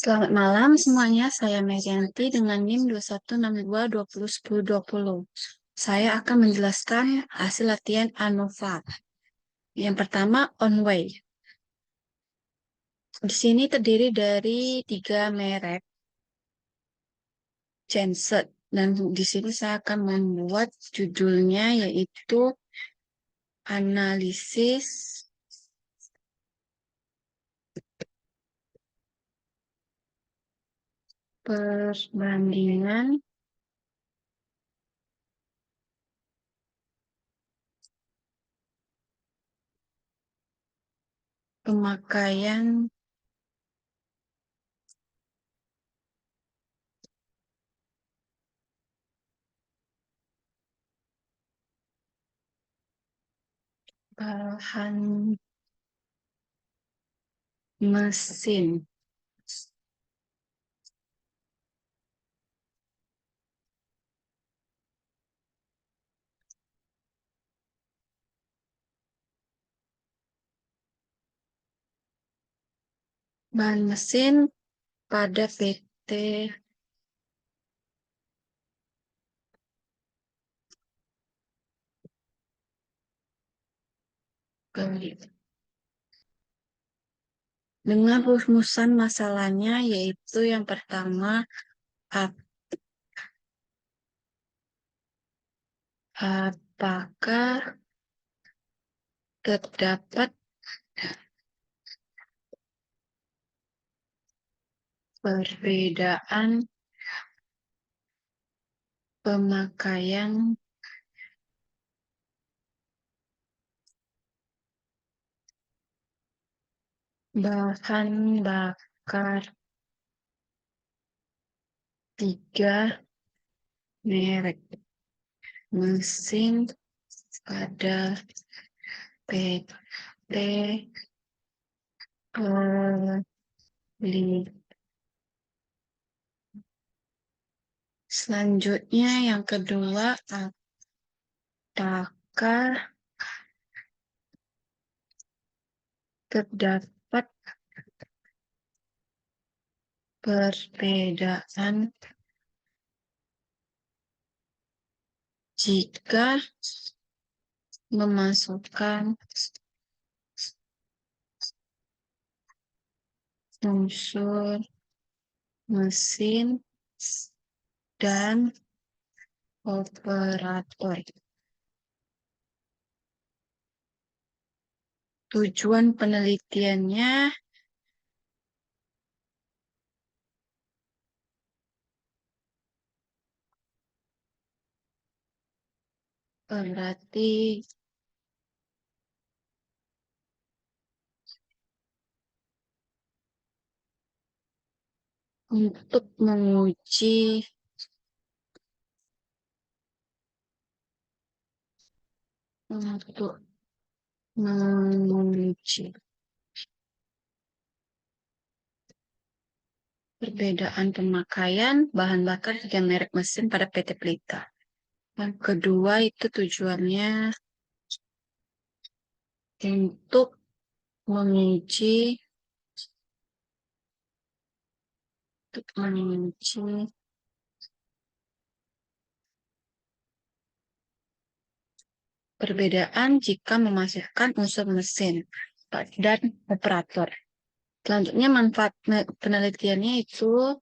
Selamat malam semuanya, saya Merianti dengan NIM 2162201020. Saya akan menjelaskan hasil latihan ANOVA. Yang pertama, on way. Di sini terdiri dari 3 merek genset. Dan di sini saya akan membuat judulnya yaitu analisis perbandingan pemakaian bahan mesin. Bahan mesin pada PT Beli. Dengan rumusan masalahnya yaitu yang pertama, apakah terdapat perbedaan pemakaian bahan bakar tiga merek mesin pada PT Beli. Selanjutnya yang kedua, apakah terdapat perbedaan jika memasukkan unsur mesin dan operator. Tujuan penelitiannya berarti untuk menguji perbedaan pemakaian bahan bakar tiga merek mesin pada PT Pelita. Yang kedua itu tujuannya untuk menguji perbedaan jika memasukkan unsur mesin dan operator. Selanjutnya manfaat penelitiannya itu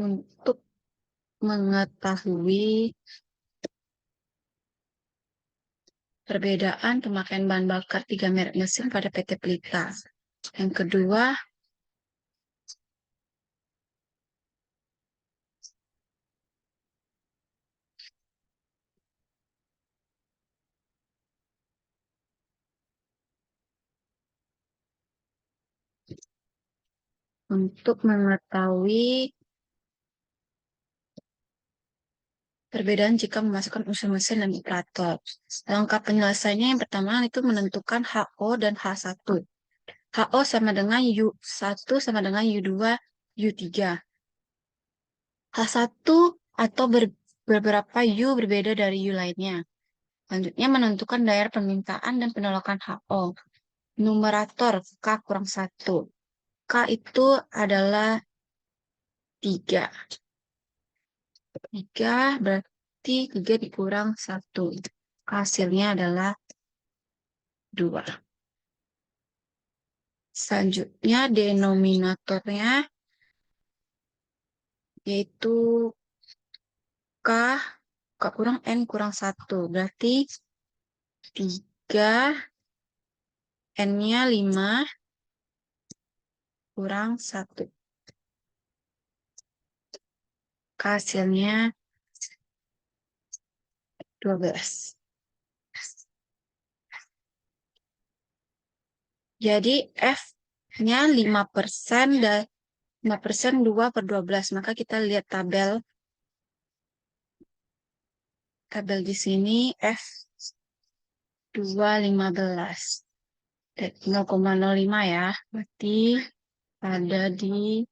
untuk mengetahui perbedaan pemakaian bahan bakar tiga merek mesin pada PT Pelita. Yang kedua, untuk mengetahui perbedaan jika memasukkan unsur mesin dan operator. Langkah penyelesaiannya yang pertama itu menentukan HO dan H1. HO sama dengan U1 sama dengan U2, U3. H1 atau beberapa U berbeda dari U lainnya. Selanjutnya menentukan daya permintaan dan penolakan HO. numerator K kurang 1. K itu adalah 3. 3 berarti 3 dikurang 1. Hasilnya adalah 2. Selanjutnya denominatornya yaitu K, K kurang N kurang 1. Berarti 3, N-nya 5 kurang 1. Hasilnya 12. Jadi F-nya 5% dan 5% 2 per 12. Maka kita lihat tabel di sini F 2,15. 0,05 ya. Berarti ada di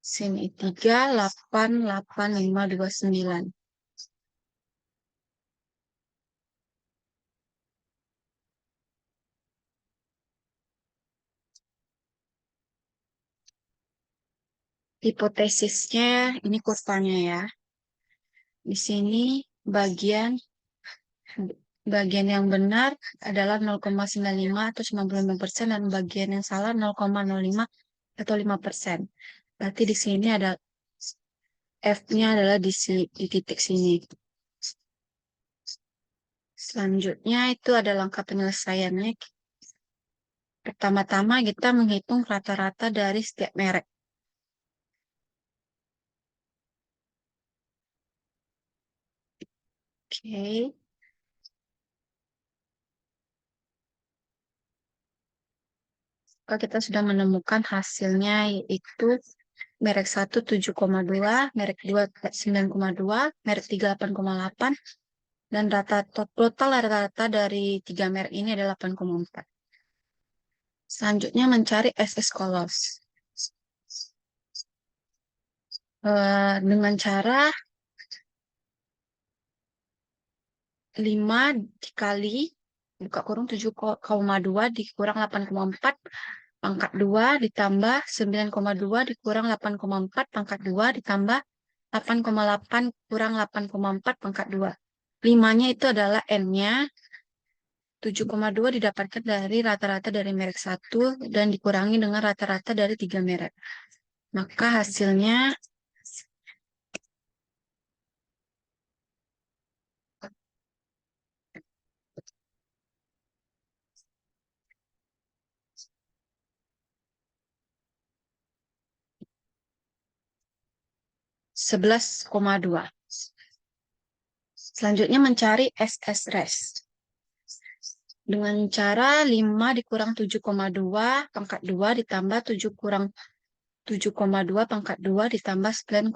sini 3,88529. Hipotesisnya ini kurvanya ya. Di sini bagian yang benar adalah 0,95 atau 95% dan bagian yang salah 0,05 atau 5%. Berarti di sini ada F-nya adalah di titik sini. Selanjutnya itu ada langkah penyelesaiannya. Pertama-tama kita menghitung rata-rata dari setiap merek. Oke. Kalau kita sudah menemukan hasilnya yaitu merek 1 7,2, merek 2 9,2, merek 3 8,8, dan total rata-rata dari 3 merek ini adalah 8,4. Selanjutnya mencari SS Kolos. Dengan cara 5 dikali buka kurung 7,2 dikurang 8,4 pangkat 2 ditambah 9,2 dikurang 8,4 pangkat 2 ditambah 8,8 kurang 8,4 pangkat 2. 5-nya itu adalah N-nya. 7,2 didapatkan dari rata-rata dari merek 1 dan dikurangi dengan rata-rata dari 3 merek. Maka hasilnya 11,2. Selanjutnya mencari SS rest. Dengan cara 5 dikurang 7,2 pangkat 2 ditambah 7 kurang 7,2 pangkat 2 ditambah 9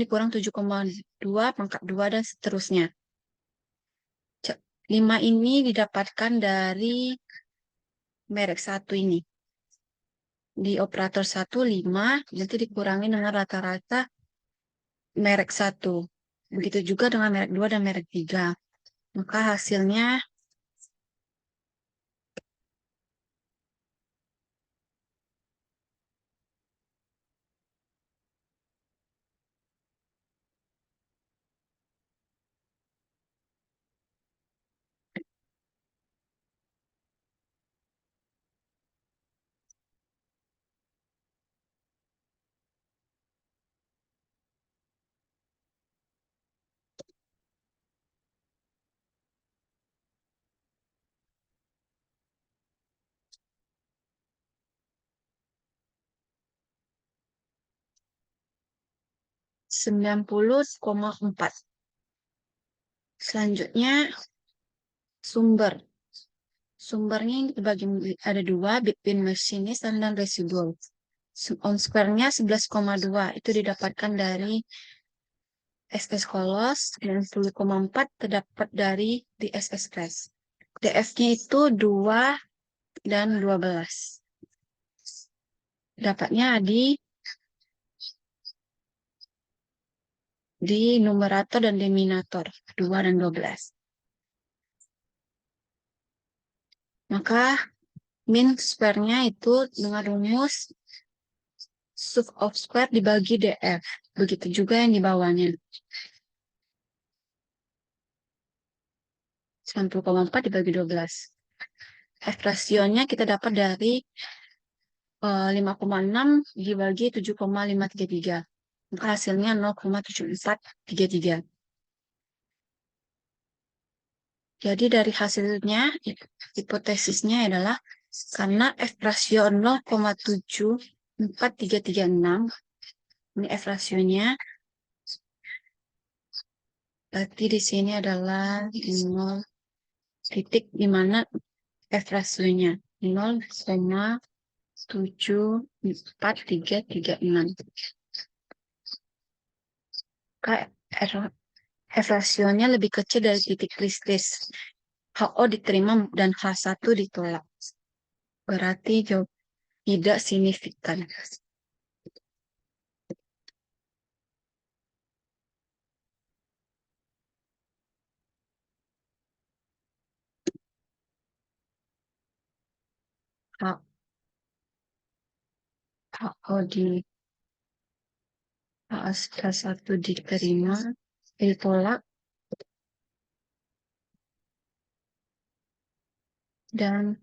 dikurang 7,2 pangkat 2 dan seterusnya. 5 ini didapatkan dari merek 1 ini. Di operator 1, 5, nanti dikurangi dengan rata-rata merek 1. Begitu juga dengan merek 2 dan merek 3. Maka hasilnya 90,4. Selanjutnya sumber. Sumbernya dibagi ada 2, between machinis dan residual. On square-nya 11,2. Itu didapatkan dari SS Kolos, 90,4 terdapat dari di SS Press. DF-nya itu 2 dan 12. Dapatnya di numerator dan denominator 2 dan 12. Maka min square-nya itu dengan rumus sum of square dibagi df. Begitu juga yang di bawahnya. 90,4 dibagi 12. F rasionya kita dapat dari 5,6 dibagi 7,533. Maka hasilnya 0,7433. Jadi dari hasilnya, hipotesisnya adalah karena F rasio 0,74336, ini F rasionya, berarti di sini adalah 0 titik di mana F rasionya 0,74336. F rasionya lebih kecil dari titik kritis. HO diterima dan H1 ditolak. Berarti jawab tidak signifikan. HO di H1 diterima, ditolak, dan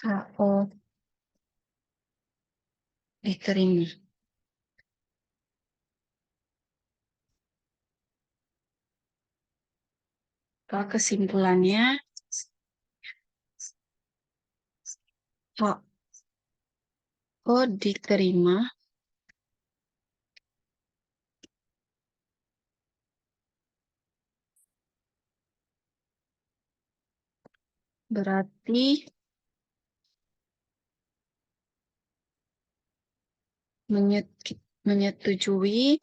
HO diterima. Kalau kesimpulannya, HO diterima berarti menyetujui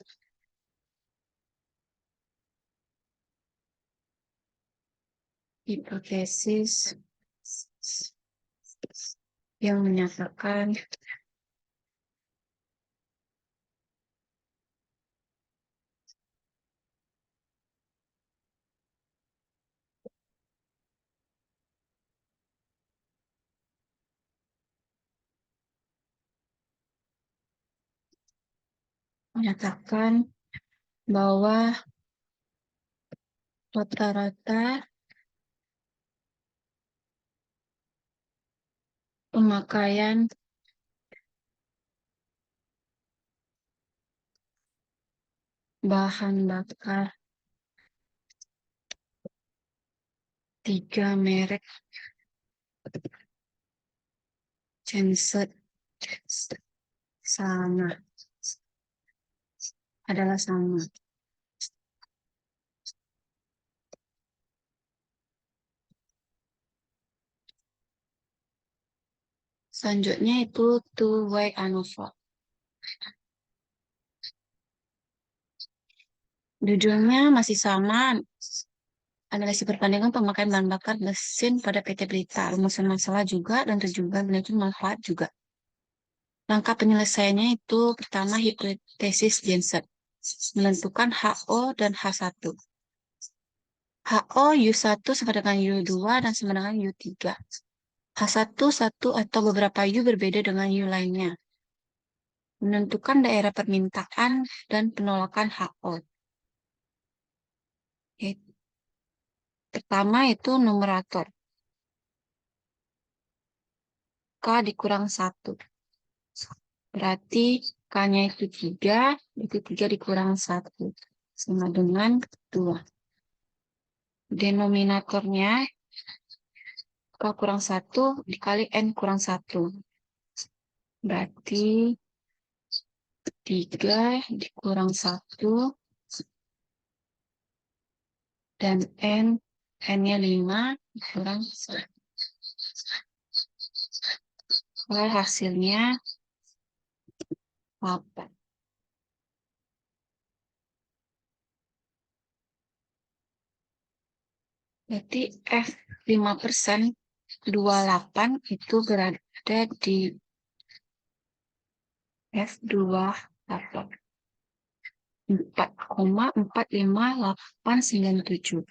hipotesis yang menyatakan bahwa rata-rata pemakaian bahan bakar 3 merek genset adalah sama. Selanjutnya itu two-way ANOVA. Judulnya masih sama, analisis perbandingan pemakaian bahan bakar mesin pada PT Berita. Rumusan masalah juga, dan juga manajemen manfaat juga. Langkah penyelesaiannya itu pertama hipotesis genset. Menentukan HO dan H1. HO U1 sama dengan U2 dan sama dengan U3. H1 satu atau beberapa U berbeda dengan U lainnya. Menentukan daerah permintaan dan penolakan HO. Pertama itu numerator. K dikurang 1. Berarti K-nya itu 3, itu 3 dikurang 1. Sama dengan 2. Denominatornya K kurang 1 dikali N kurang 1. Berarti 3 dikurang 1 dan N-nya 5 dikurang 1. Hasilnya 8. Berarti F 5% 28 itu berada di F28. 4,45897.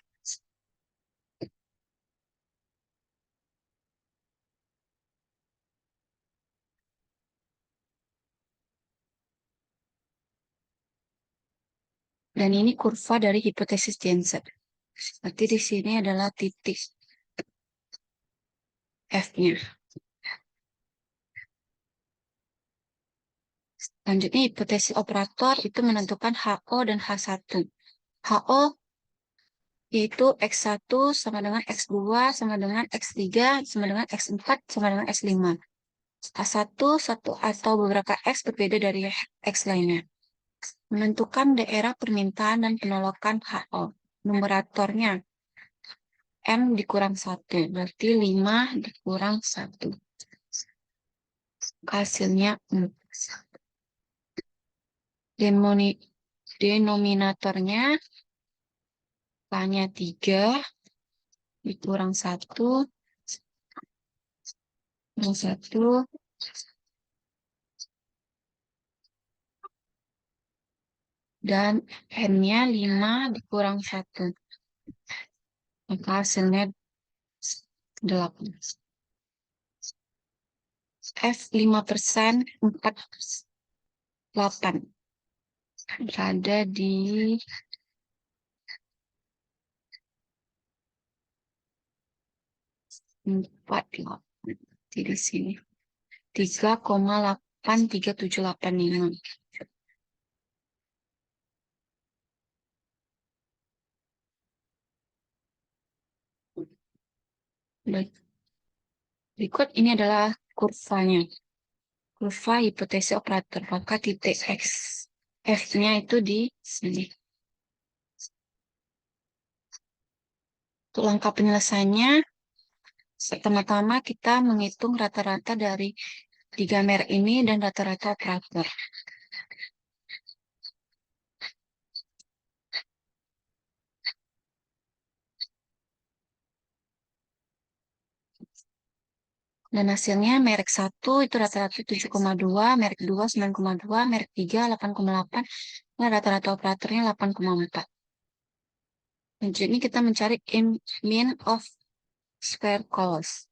Dan ini kurva dari hipotesis Jensen. Berarti di sini adalah titik F-nya. Selanjutnya hipotesis operator itu menentukan HO dan H1. HO yaitu X1 sama dengan X2 sama dengan X3 sama dengan X4 sama dengan X5. H1 satu atau beberapa X berbeda dari X lainnya. Menentukan daerah permintaan dan penolakan HO. Numeratornya M dikurang 1. Berarti 5 dikurang 1. Hasilnya 4. Denominatornya K-nya 3 dikurang 1 kurang 1 dan N-nya 5 dikurang 1. Maka hasilnya 8. F 5%, 8. Berada di 48. Di sini 3,83785. Berikut ini adalah kurvanya. Kurva hipotesis operator. Maka titik X F-nya itu di sini. Untuk langkah penyelesaiannya, pertama-tama kita menghitung rata-rata dari 3 merek ini dan rata-rata operator. Dan hasilnya merek 1 itu rata-rata 7,2, merek 2 9,2, merek 3 8,8, dan rata-rata operatornya 8,4. Selanjutnya kita mencari mean of square colos.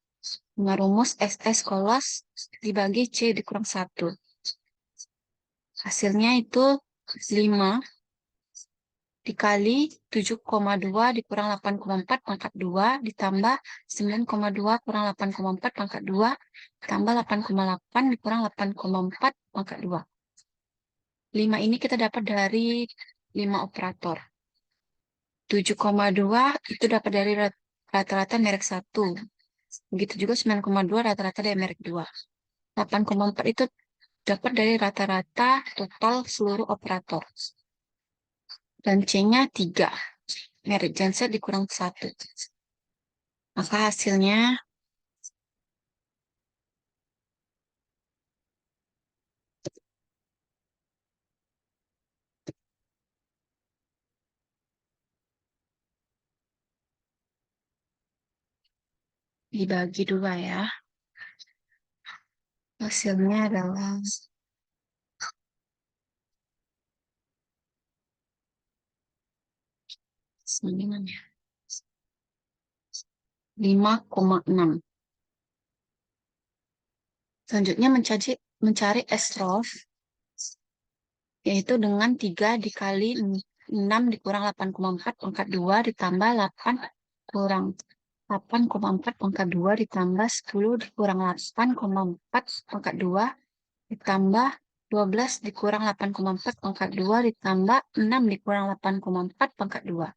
Dengan rumus SS colos dibagi C dikurang 1. Hasilnya itu 5 dikali 7,2 dikurang 8,4 pangkat 2 ditambah 9,2 kurang 8,4 pangkat 2 tambah 8,8 dikurang 8,4 pangkat 2. 5 ini kita dapat dari 5 operator. 7,2 itu dapat dari rata-rata merek 1. Begitu juga 9,2 rata-rata dari merek 2. 8,4 itu dapat dari rata-rata total seluruh operator. Dan C-nya 3. Merek Janssen dikurang 1. Maka hasilnya dibagi 2 ya. Hasilnya adalah 5,6. Selanjutnya mencari S-ROF, yaitu dengan 3 dikali 6 dikurang 8,4 pangkat 2 ditambah 8 kurang 8,4 pangkat 2 ditambah 10 dikurang 8,4 pangkat 2 ditambah 12 dikurang 8,4 pangkat 2 ditambah 6 dikurang 8,4 pangkat 2.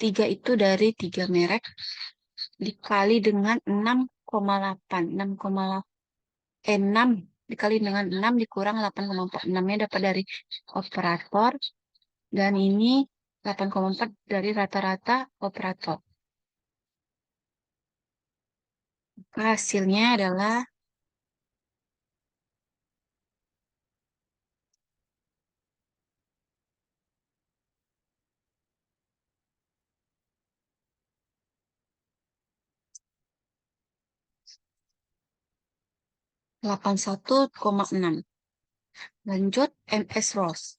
3 itu dari 3 merek dikali dengan 6,8. 6 dikali dengan 6 dikurang 8,4. 6-nya dapat dari operator. Dan ini 8,4 dari rata-rata operator. Hasilnya adalah 81,6. Lanjut MS ROS.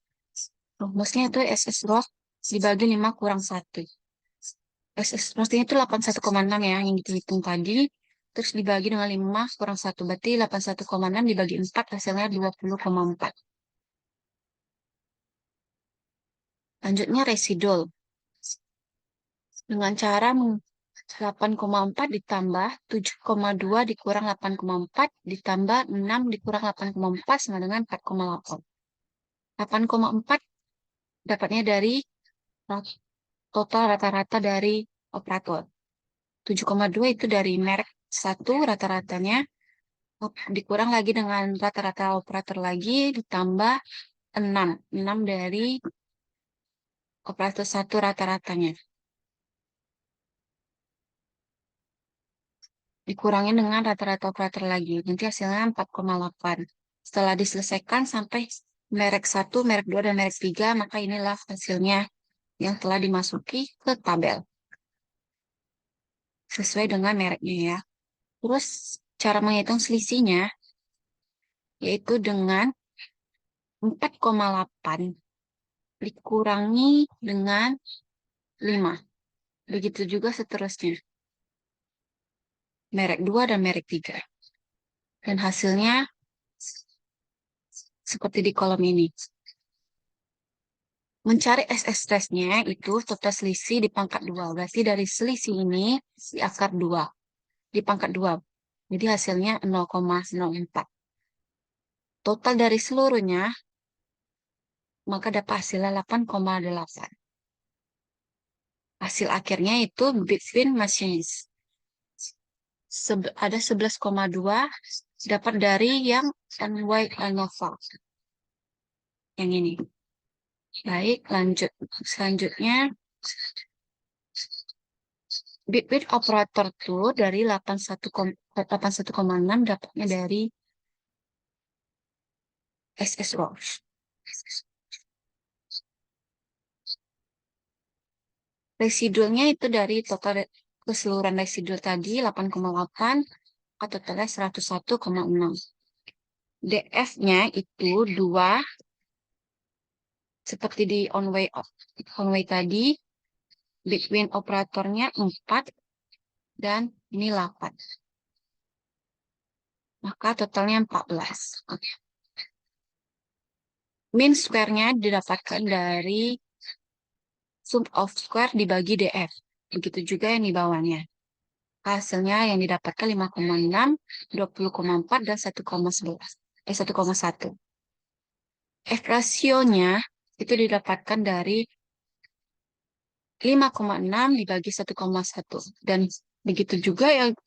Rumusnya itu SS ROS dibagi 5 kurang 1. SS ROS-nya itu 81,6 ya, yang dihitung tadi. Terus dibagi dengan 5 kurang 1. Berarti 81,6 dibagi 4 hasilnya 20,4. Lanjutnya residual. Dengan cara 8,4 ditambah 7,2 dikurang 8,4 ditambah 6 dikurang 8,4 sama dengan 4,8. 8,4 dapatnya dari total rata-rata dari operator. 7,2 itu dari merek satu rata-ratanya, dikurang lagi dengan rata-rata operator lagi, ditambah 6. 6 dari operator satu rata-ratanya. Dikurangin dengan rata-rata operator lagi. Nanti hasilnya 4,8. Setelah diselesaikan sampai merek 1, merek 2, dan merek 3, maka inilah hasilnya yang telah dimasuki ke tabel. Sesuai dengan mereknya ya. Terus cara menghitung selisihnya yaitu dengan 4,8 dikurangi dengan 5. Begitu juga seterusnya. Merek 2 dan merek 3. Dan hasilnya seperti di kolom ini. Mencari SS-nya itu total selisih di pangkat 2. Berarti dari selisih ini di akar 2. Di pangkat 2. Jadi hasilnya 0,04. Total dari seluruhnya, maka dapat hasilnya 8,8. Hasil akhirnya itu between machines. Ada 11,2 dapat dari yang NY Nova. Yang ini. Baik, lanjut. Selanjutnya, bitbit operator tuh dari 81,6 dapatnya dari SSO. Residualnya itu dari total keseluruhan residual tadi 8,8 atau totalnya 101,6. DF-nya itu 2 seperti di on way tadi, between operatornya 4 dan ini 8. Maka totalnya 14. Mean square-nya didapatkan dari sum of square dibagi DF. Begitu juga yang di bawahnya. Hasilnya yang didapatkan 5,6, 20,4, dan 1,1. F rasionya itu didapatkan dari 5,6 dibagi 1,1. Dan begitu juga yang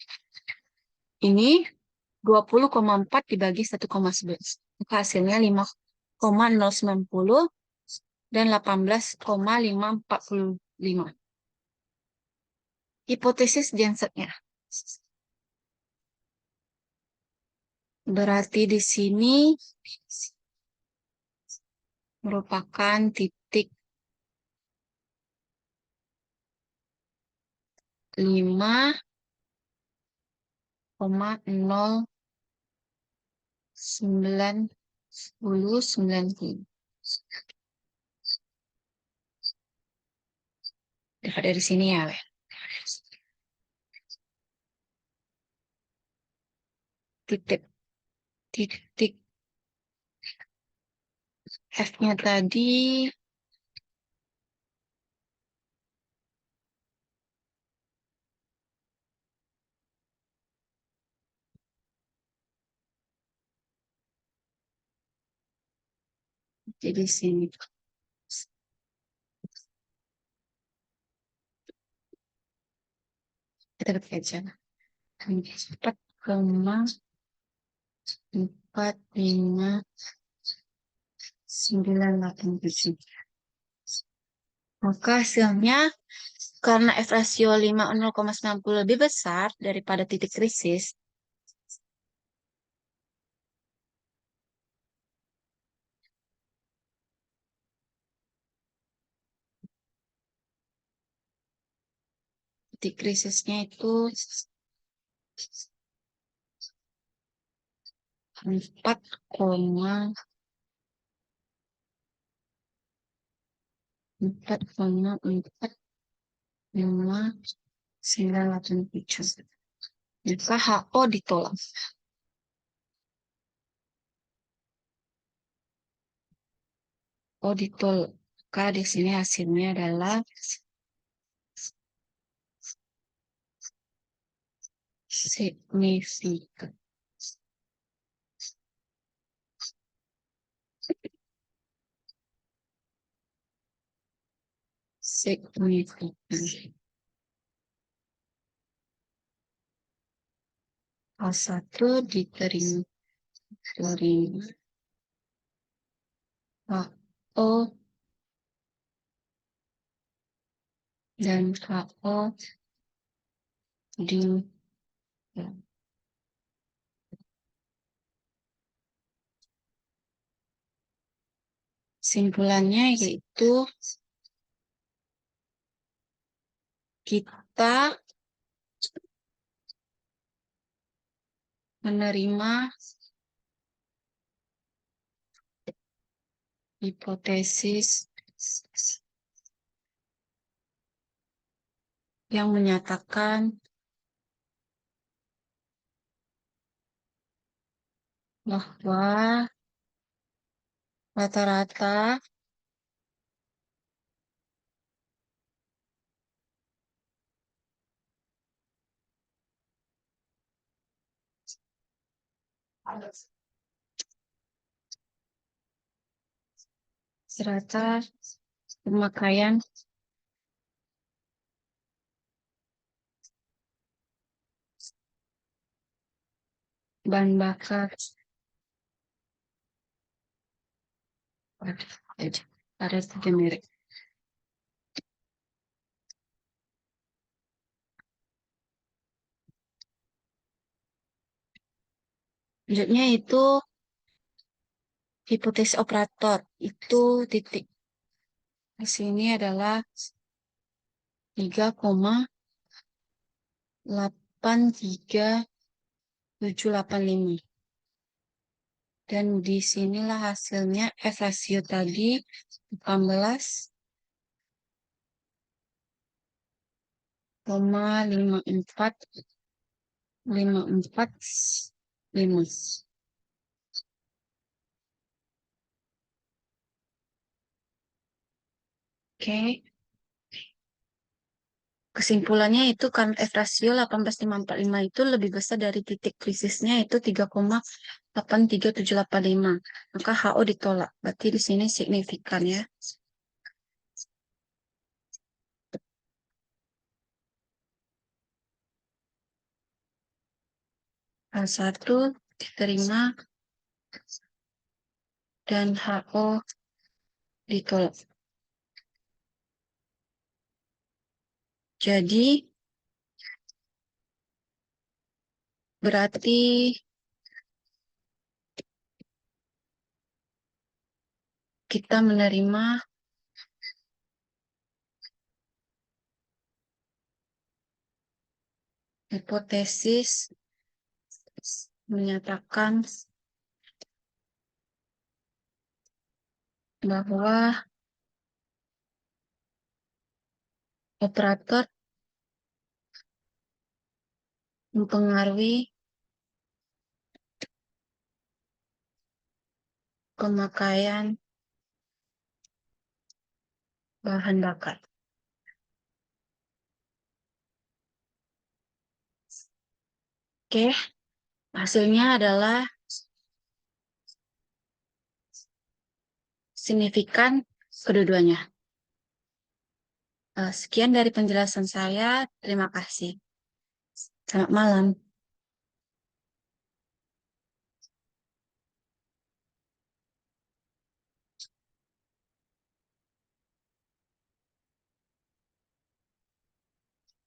ini 20,4 dibagi 1,11. Maka hasilnya 5,090 dan 18,545. Hipotesis gensetnya. Berarti di sini merupakan titik 5,090. Dari sini ya, we. Titik F-nya tadi di sini. Kita ketik aja. 4,45,987. Maka hasilnya karena F rasio 0,90 lebih besar daripada titik krisis, titik krisisnya itu 4,4,987. Jika HO ditolak. Oh, ditolak. Maka di sini hasilnya adalah signifikan. Signifikan. A1 diterima. HO dan HO di simpulannya yaitu kita menerima hipotesis yang menyatakan bahwa rata-rata serata pemakaian bahan bakar ada generik. Selanjutnya itu hipotesis operator itu titik di sini adalah 3,83785 dan disinilah hasilnya F rasio tadi 18,545. Oke. Kesimpulannya itu kan F rasio 18,545 itu lebih besar dari titik krisisnya itu 3,83785. Maka HO ditolak. Berarti di sini signifikan ya. H1 diterima dan HO ditolak. Jadi berarti kita menerima hipotesis menyatakan bahwa operator mempengaruhi pemakaian bahan bakar. Oke, hasilnya adalah signifikan kedua-duanya. Sekian dari penjelasan saya. Terima kasih. Selamat malam.